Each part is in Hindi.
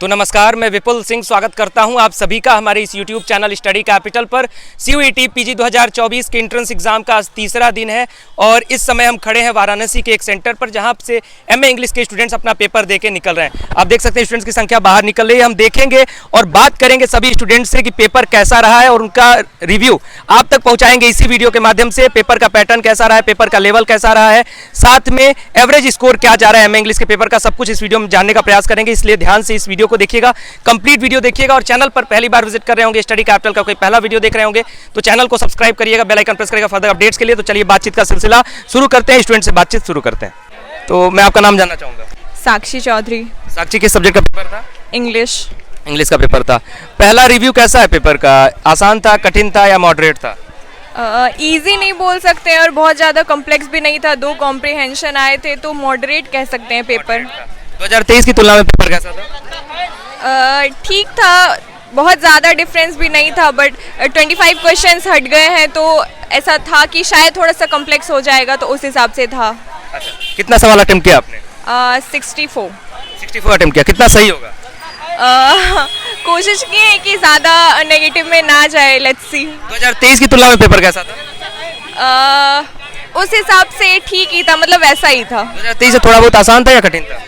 तो नमस्कार, मैं विपुल सिंह स्वागत करता हूं आप सभी का हमारे इस YouTube चैनल स्टडी कैपिटल पर। CUET PG 2024 के एंट्रेंस एग्जाम का आज तीसरा दिन है और इस समय हम खड़े हैं वाराणसी के एक सेंटर पर जहां से MA इंग्लिश के स्टूडेंट्स अपना पेपर देके निकल रहे हैं। आप देख सकते हैं स्टूडेंट्स की संख्या बाहर निकल रही है। हम देखेंगे और बात करेंगे सभी स्टूडेंट्स से कि पेपर कैसा रहा है और उनका रिव्यू आप तक पहुँचाएंगे इसी वीडियो के माध्यम से। पेपर का पैटर्न कैसा रहा है, पेपर का लेवल कैसा रहा है, साथ में एवरेज स्कोर क्या जा रहा है MA इंग्लिश के पेपर का, सब कुछ इस वीडियो में जानने का प्रयास करेंगे। इसलिए ध्यान से इस वीडियो को देखिएगा, कंप्लीट वीडियो देखिएगा और चैनल पर पहली बार विजिट कर रहे होंगे, स्टडी कैपिटल का कोई पहला वीडियो देख रहे होंगे तो चैनल को सब्सक्राइब करिएगा, बेल आइकन प्रेस करिएगा फर्दर अपडेट्स के लिए। तो चलिए बातचीत का सिलसिला शुरू करते हैं, स्टूडेंट से बातचीत शुरू करते हैं। तो मैं आपका नाम जानना चाहूँगा। साक्षी चौधरी। साक्षी, किस सब्जेक्ट का पेपर था? इंग्लिश। इंग्लिश का पेपर था। पहला रिव्यू कैसा है पेपर का? आसान था, कठिन था या मॉडरेट था? इजी नहीं बोल सकते हैं और बहुत ज़्यादा कॉम्प्लेक्स भी नहीं था। 2 कॉम्प्रिहेंशन आए थे तो मॉडरेट कह सकते हैं पेपर। 2023 की तुलना में पेपर कैसा था? ठीक था, बहुत ज़्यादा डिफरेंस भी नहीं था, बट 25 क्वेश्चंस हट गए हैं तो ऐसा था कि शायद थोड़ा सा कॉम्प्लेक्स हो जाएगा, तो उस हिसाब से था। अच्छा, कितना सवाल अटेम्प्ट किया आपने? 64 अटेम्प्ट किया। कितना सही होगा? कोशिश की है कि ज़्यादा नेगेटिव में ना जाए। Let's see. 2023 की तुलना में पेपर कैसा था? उस हिसाब से ठीक ही था, मतलब वैसा ही था। 2023 से थोड़ा बहुत आसान था या कठिन था?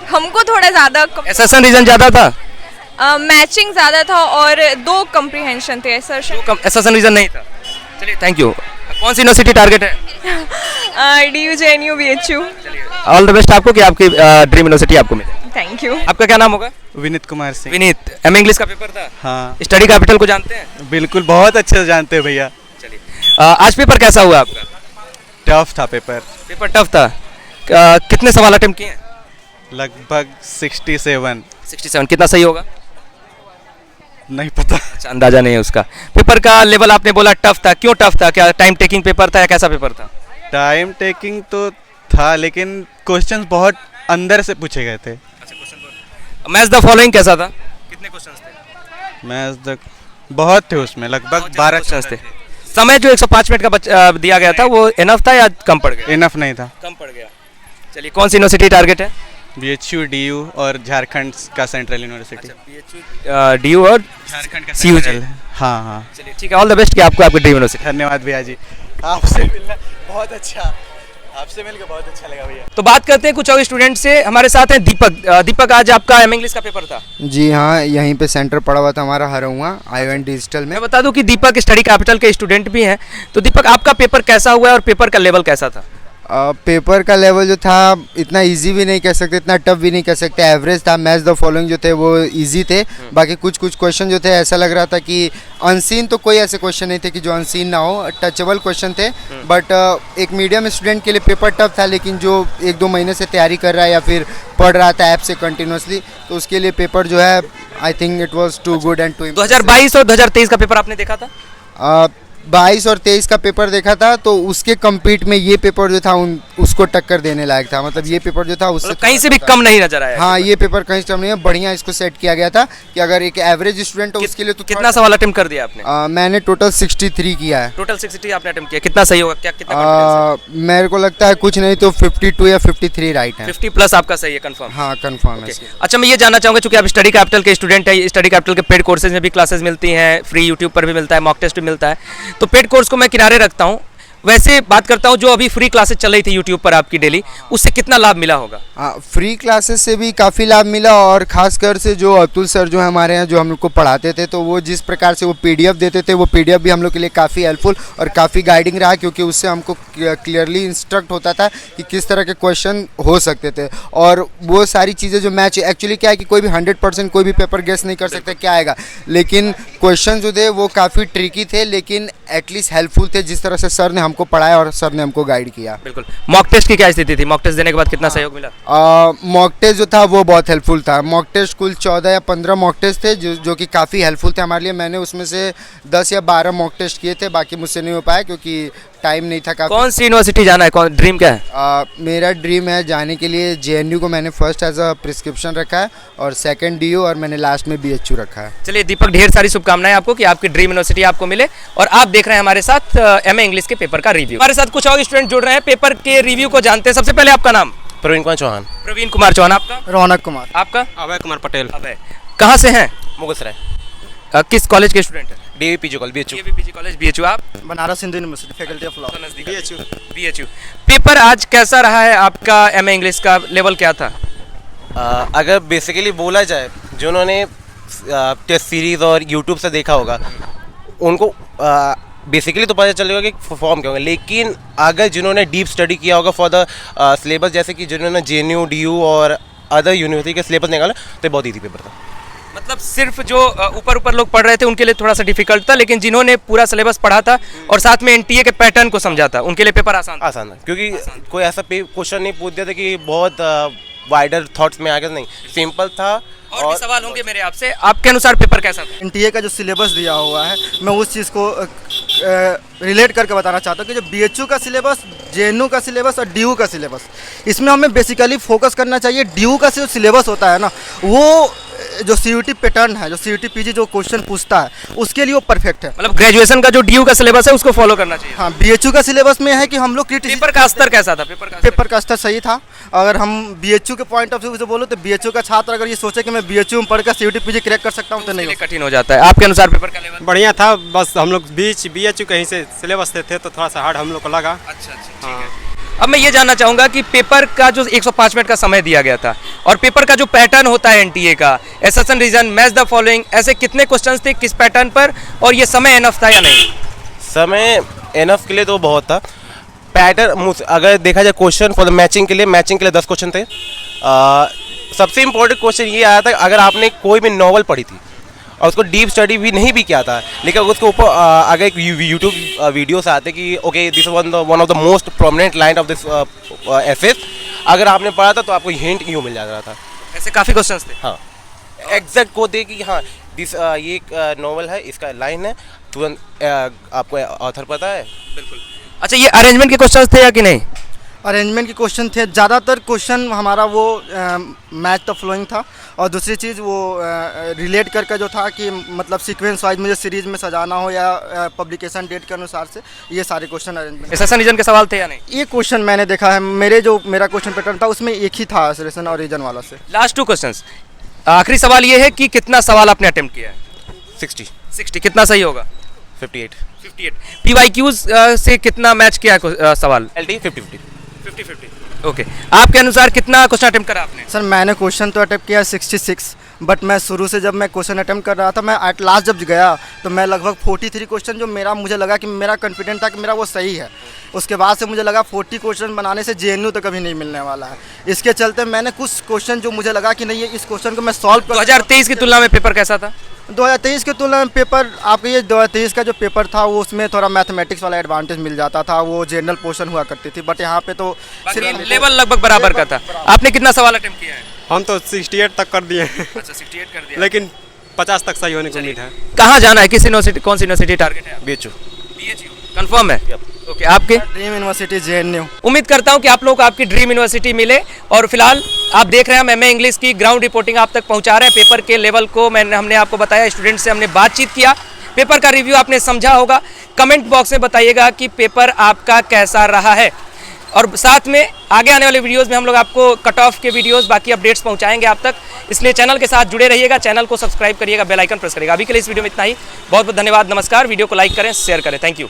हमको थोड़ा ज़्यादा एसेशन रीजन ज़्यादा था? मैचिंग ज़्यादा था और 2 कम्प्रिहेंशन थे। एसेशन रीजन नहीं था। चलिए, थैंक यू। कौन सी यूनिवर्सिटी टारगेट है? DU JNU BHU। All the best आपको कि आपकी ड्रीम यूनिवर्सिटी आपको मिले। Thank you. आपका क्या नाम होगा? विनीत कुमार सिंह। विनीत, MA इंग्लिश का पेपर था? हाँ। स्टडी कैपिटल को जानते हैं? बिल्कुल, बहुत अच्छे से जानते हैं भैया। चलिए, आज पेपर कैसा हुआ आपका? टफ था पेपर टफ था। कितने सवाल अटेम्प्ट किए? लगभग 67। कितना सही होगा? नहीं पता। अच्छा, अंदाजा नहीं है उसका। पेपर का लेवल आपने बोला टफ था, क्यों टफ था? क्या टाइम टेकिंग पेपर था या कैसा पेपर था? टाइम टेकिंग तो था, लेकिन क्वेश्चंस बहुत अंदर से पूछे गए थे। मैच द फॉलोइंग कैसा था? कितने क्वेश्चंस थे? मैच द बहुत थे, उसमें लगभग 12 क्वेश्चंस थे। समय जो 105 मिनट का दिया गया था वो इनफ था या कम पड़ गया? इनफ नहीं था, कम पड़ गया। चलिए, कौन सी यूनिवर्सिटी टारगेट है? BHU DU और झारखंड का सेंट्रल यूनिवर्सिटी। DU और झारखंड का CUJ। हाँ हाँ। चलिए, ठीक है, ऑल द बेस्ट कि आपको आपकी ड्रीम यूनिवर्सिटी। धन्यवाद भैया जी, आपसे मिलना बहुत अच्छा, आपसे मिलकर बहुत अच्छा लगा भैया। तो बात करते हैं कुछ और स्टूडेंट से। हमारे साथ हैं दीपक। दीपक, आज आपका MA इंग्लिश का पेपर था? जी हाँ, यहीं पे सेंटर पड़ा हुआ था हमारा हरहुआ ION डिजिटल में। मैं बता दूं कि दीपक स्टडी कैपिटल के स्टूडेंट भी हैं। तो दीपक, आपका पेपर कैसा हुआ है और पेपर का लेवल कैसा था? पेपर का लेवल जो था इतना इजी भी नहीं कह सकते, इतना टफ भी नहीं कह सकते, एवरेज था। मैच द फॉलोइंग जो थे वो इजी थे, बाकी कुछ क्वेश्चन जो थे ऐसा लग रहा था कि अनसीन, तो कोई ऐसे क्वेश्चन नहीं थे कि जो अनसीन ना हो, टचेबल क्वेश्चन थे। बट एक मीडियम स्टूडेंट के लिए पेपर टफ था, लेकिन जो 1-2 महीने से तैयारी कर रहा है या फिर पढ़ रहा था ऐप से कंटिन्यूसली, तो उसके लिए पेपर जो है I think it was too good and too. 2022 और 2023 का पेपर आपने देखा था? 22 और 23 का पेपर देखा था, तो उसके कम्पीट में ये पेपर जो था उसको टक्कर देने लायक था। मतलब ये पेपर जो था उससे कहीं से भी कम नहीं नजर आया। हाँ, ये पेपर कहीं से कम नहीं है। बढ़िया इसको सेट किया गया था कि अगर एक एवरेज स्टूडेंट हो उसके लिए तो कितना सवाल अटेम्प्ट कर दिया आपने? मैंने टोटल 63 किया है। टोटल 63 आपने अटेम्प्ट किया। कितना सही होगा? क्या कितना? मेरे को लगता है कुछ नहीं तो 52 या 53 राइट है। 50 प्लस आपका सही है, कंफर्म? हाँ, कंफर्म है। अच्छा, मैं ये जानना चाहूँगा, चूंकि आप स्टडी कैपिटल के स्टूडेंट है, स्टडी कैपिटल के पेड कोर्सेज में भी क्लासेस मिलती हैं, फ्री यूट्यूब पर भी मिलता है, मॉक टेस्ट भी मिलता है, तो पेड कोर्स को मैं किनारे रखता हूँ, वैसे बात करता हूँ जो अभी फ्री क्लासेस चल रही थी यूट्यूब पर आपकी डेली, उससे कितना लाभ मिला होगा? फ्री क्लासेस से भी काफ़ी लाभ मिला, और खासकर से जो अतुल सर जो हमारे यहाँ जो हम लोग को पढ़ाते थे, तो वो जिस प्रकार से वो PDF देते थे, वो PDF भी हम लोग के लिए काफ़ी हेल्पफुल और काफ़ी गाइडिंग रहा, क्योंकि उससे हमको क्लियरली इंस्ट्रक्ट होता था कि किस तरह के क्वेश्चन हो सकते थे। और वो सारी चीज़ें जो मैच एक्चुअली क्या है कि कोई भी 100% कोई भी पेपर गेस नहीं कर सकता क्या आएगा, लेकिन क्वेश्चन जो थे वो काफ़ी ट्रिकी थे, लेकिन एटलीस्ट हेल्पफुल थे जिस तरह से सर ने हमको पढ़ाया और सर ने हमको गाइड किया। बिल्कुल। मॉक टेस्ट की क्या स्थिति थी? मॉक टेस्ट देने के बाद कितना सहयोग मिला? मॉक टेस्ट जो था वो बहुत हेल्पफुल था। मॉक टेस्ट कुल 14 या 15 मॉक टेस्ट थे जो कि काफ़ी हेल्पफुल थे हमारे लिए। मैंने उसमें से 10 या 12 मॉक टेस्ट किए थे, बाकी मुझसे नहीं हो पाया क्योंकि टाइम नहीं था। कौन सी यूनिवर्सिटी जाना है? कौन ड्रीम क्या है? मेरा ड्रीम है जाने के लिए JNU को मैंने फर्स्ट एज अ प्रिस्क्रिप्शन रखा है, और सेकंड DU, और मैंने लास्ट में BHU रखा है। चलिए दीपक, ढेर सारी शुभकामनाएं आपको कि आपकी ड्रीम यूनिवर्सिटी आपको मिले। और आप देख रहे हैं हमारे साथ MA इंग्लिश के पेपर का रिव्यू। हमारे साथ कुछ और स्टूडेंट जुड़ रहे हैं, पेपर के रिव्यू को जानते हैं। सबसे पहले आपका नाम? प्रवीण कुमार चौहान। प्रवीण कुमार चौहान। आपका? रौनक कुमार। आपका? अभय कुमार पटेल। अभय। कहाँ से हैं? मुगलसराय। किस कॉलेज के स्टूडेंट हैं? DAV college BHU। DAV college BHU। आप? Banaras Hindu university faculty of law. BHU। Paper आज कैसा रहा है आपका? MA इंग्लिश का लेवल क्या था? अगर बेसिकली बोला जाए, जिन्होंने टेस्ट सीरीज और यूट्यूब से देखा होगा उनको बेसिकली तो पता चलेगा कि फॉर्म क्या होगा, लेकिन अगर जिन्होंने डीप स्टडी किया होगा फॉर द सिलेबस, जैसे कि जिन्होंने JNU DU और अदर यूनिवर्सिटी के सिलेबस निकाला, तो बहुत ईजी पेपर था। मतलब सिर्फ जो ऊपर ऊपर लोग पढ़ रहे थे उनके लिए थोड़ा सा डिफिकल्ट था, लेकिन जिन्होंने पूरा सिलेबस पढ़ा था और साथ में NTA के पैटर्न को समझा था उनके लिए पेपर आसान था। आसान था, क्योंकि कोई ऐसा क्वेश्चन नहीं पूछ दिया था कि बहुत वाइडर थॉट्स में आ गया, नहीं, सिंपल था। और भी सवाल होंगे मेरे आपसे, आपके अनुसार पेपर कैसा था? NTA का जो सिलेबस दिया हुआ है, मैं उस चीज़ को रिलेट करके बताना चाहता हूँ कि जो BHU का सिलेबस, JNU का सिलेबस और DU का सिलेबस, इसमें हमें बेसिकली फोकस करना चाहिए। DU का जो सिलेबस होता है ना, वो जो CUT पैटर्न है, जो CUT PG जो क्वेश्चन पूछता है, उसके लिए वो परफेक्ट है। मतलब ग्रेजुएशन का जो DU का सिलेबस है उसको फॉलो करना चाहिए। हाँ, BHU का सिलेबस में है कि हम लोग पेपर का स्तर कैसा था? पेपर का स्तर सही था। अगर हम BHU के पॉइंट ऑफ व्यू से बोलो तो BHU का छात्र अगर ये सोचे कि मैं BHU में पढ़कर CUT PG क्रैक कर सकता हूँ तो नहीं, कठिन हो जाता है। आपके अनुसार पेपर का लेवल? बढ़िया था, बस हम लोग BHU कहीं से सिलेबस से थे तो थोड़ा सा हार्ड हम लोग को लगा। अच्छा, ठीक है। अब मैं ये जानना चाहूँगा कि पेपर का जो 105 मिनट का समय दिया गया था और पेपर का जो पैटर्न होता है NTA का, assertion reason, match the following, ऐसे कितने क्वेश्चंस थे किस पैटर्न पर, और ये समय एनफ था या नहीं? समय एनफ के लिए तो बहुत था। पैटर्न अगर देखा जाए क्वेश्चन फॉर द मैचिंग के लिए 10 क्वेश्चन थे। सबसे इम्पोर्टेंट क्वेश्चन ये आया था, अगर आपने कोई भी नॉवल पढ़ी थी और उसको डीप स्टडी भी नहीं भी किया था, लेकिन उसके ऊपर अगर एक यूट्यूब वीडियोस आते कि okay this one of the most prominent line of this assess, अगर आपने पढ़ा था तो आपको हिंट यूँ मिल जाता था। ऐसे काफ़ी क्वेश्चंस थे। हाँ, एग्जैक्ट को दे कि हाँ दिस ये एक नॉवल है, इसका लाइन है, तुरंत आपको ऑथर पता है। बिल्कुल। अच्छा, ये अरेंजमेंट के क्वेश्चंस थे या कि नहीं? अरेंजमेंट के क्वेश्चन थे। ज़्यादातर क्वेश्चन हमारा वो मैच द फ्लोइंग था, और दूसरी चीज़ वो रिलेट करके जो था कि मतलब सीक्वेंस वाइज मुझे सीरीज में सजाना हो या पब्लिकेशन डेट के अनुसार से, ये सारे क्वेश्चन अरेंजमेंट। एसेशन रीजन के सवाल थे या नहीं? ये क्वेश्चन मैंने देखा है, मेरा क्वेश्चन पैटर्न था उसमें एक ही था एसेशन और रीजन वाला से। Last 2 questions. आखिरी सवाल ये है कि कितना सवाल आपने अटेम्प्ट किया है? 60। कितना सही होगा? 58। PYQs से कितना मैच किया है सवाल? LT 50-50। 50-50। ओके, आपके अनुसार कितना क्वेश्चन अटेम्प्ट करा आपने? सर मैंने क्वेश्चन तो अटेम्प्ट किया 66, बट मैं शुरू से जब मैं क्वेश्चन अटेम्प्ट कर रहा था, मैं एट लास्ट जब गया तो मैं लगभग 43 क्वेश्चन जो मुझे लगा कि मेरा कॉन्फिडेंट था कि मेरा वो सही है। उसके बाद से मुझे लगा 40 क्वेश्चन बनाने से JNU तो कभी नहीं मिलने वाला है। इसके चलते मैंने कुछ क्वेश्चन जो मुझे लगा कि नहीं है इस क्वेश्चन को मैं सॉल्व कर। 2023 की तुलना में पेपर कैसा था? 2023 की तुलना में पेपर, आपके ये 2023 का जो पेपर था वो उसमें थोड़ा मैथमेटिक्स वाला एडवांटेज मिल जाता था, वो जनरल पोर्शन हुआ करती थी, बट यहाँ पे तो लेवल लगभग बराबर का था। आपने कितना सवाल अटेम्प्ट किया है? हम तो 68 तक कर दिए हैं। अच्छा, 68 कर दिया, लेकिन 50 तक सही होने की उम्मीद है। कहाँ जाना है? किस यूनिवर्सिटी, कौन सी यूनिवर्सिटी टारगेट है? BHU। कंफर्म है? ओके, आपके? Dream university JNU। उम्मीद करता हूं कि आप लोगों को आपकी ड्रीम यूनिवर्सिटी मिले। और फिलहाल आप देख रहे हैं हम MA इंग्लिश की ग्राउंड रिपोर्टिंग आप तक पहुंचा रहे हैं। पेपर के लेवल को हमने आपको बताया, स्टूडेंट से हमने बातचीत किया, पेपर का रिव्यू आपने समझा होगा। कमेंट बॉक्स में बताइएगा कि पेपर आपका कैसा रहा है, और साथ में आगे आने वाले वीडियोस में हम लोग आपको कट ऑफ के वीडियोस, बाकी अपडेट्स पहुंचाएंगे आप तक, इसलिए चैनल के साथ जुड़े रहिएगा, चैनल को सब्सक्राइब करिएगा, बेल आइकन प्रेस करिएगा। अभी के लिए इस वीडियो में इतना ही। बहुत बहुत धन्यवाद, नमस्कार। वीडियो को लाइक करें, शेयर करें। Thank you.